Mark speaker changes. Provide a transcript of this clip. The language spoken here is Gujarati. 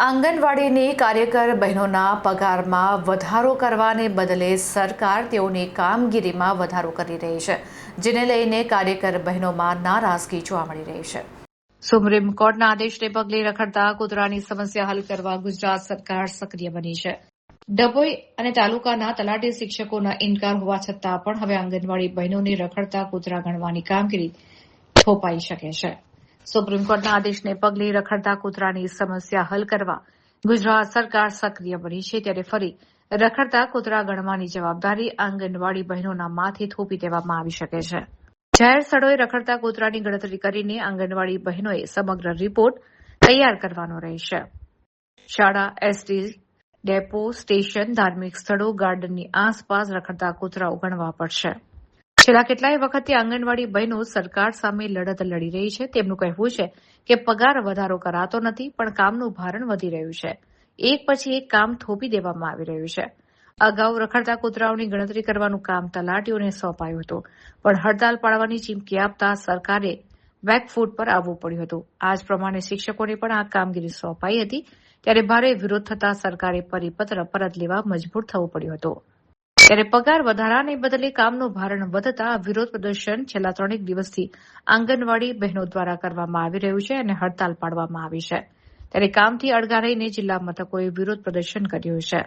Speaker 1: આંગણવાડીની કાર્યકર બહેનોના પગારમાં વધારો કરવાને બદલે સરકાર તેઓની કામગીરીમાં વધારો કરી રહી છે, જેને લઈને કાર્યકર બહેનોમાં નારાજગી જોવા મળી રહી છે. સુપ્રીમ કોર્ટના આદેશને પગલે રખડતા કૂતરાની સમસ્યા હલ કરવા ગુજરાત સરકાર સક્રિય બની છે. ડભોઈ અને તાલુકાના તલાટી શિક્ષકોના ઇનકાર હોવા છતાં પણ હવે આંગણવાડી બહેનોને રખડતા કૂતરા ગણવાની કામગીરી થોપાઈ શકે છે. સુપ્રીમ કોર્ટના આદેશને પગલે રખડતા કૂતરાની સમસ્યા હલ કરવા ગુજરાત સરકાર સક્રિય બની છે, ત્યારે ફરી રખડતા કૂતરા ગણવાની જવાબદારી આંગણવાડી બહેનોના માથે થોપી દેવામાં આવી શકે છે. જાહેર સ્થળોએ રખડતા કૂતરાની ગણતરી કરીને આંગણવાડી બહેનોએ સમગ્ર રિપોર્ટ તૈયાર કરવાનો રહેશે. શાળા, એસટી ડેપો, સ્ટેશન, ધાર્મિક સ્થળો, ગાર્ડનની આસપાસ રખડતા કૂતરાઓ ગણવા પડશે. છેલ્લા કેટલાય વખતથી આંગણવાડી બહેનો સરકાર સામે લડત લડી રહી છે. તેમનું કહેવું છે કે પગાર વધારો કરાતો નથી, પણ કામનું ભારણ વધી રહ્યું છે. એક પછી એક કામ થોપી દેવામાં આવી રહ્યું છે. અગાઉ રખડતા કૂતરાઓની ગણતરી કરવાનું કામ તલાટીઓને સોંપાયું હતું, પણ હડતાલ પાડવાની ચીમકી આપતા સરકારે બેકફૂટ પર આવવું પડ્યું હતું. આ જ પ્રમાણે શિક્ષકોને પણ આ કામગીરી સોંપાઈ હતી, ત્યારે ભારે વિરોધ થતા સરકારે પરિપત્ર પરત લેવા મજબૂર થવું પડ્યું હતું. ત્યારે પગાર વધારાને બદલે કામનું ભારણ વધતા વિરોધ પ્રદર્શન છેલ્લા 3 દિવસથી આંગણવાડી બહેનો દ્વારા કરવામાં આવી રહ્યું છે અને હડતાલ પાડવામાં આવી છે. ત્યારે કામથી અળગા રહીને જિલ્લા મથકોએ વિરોધ પ્રદર્શન કર્યું છે.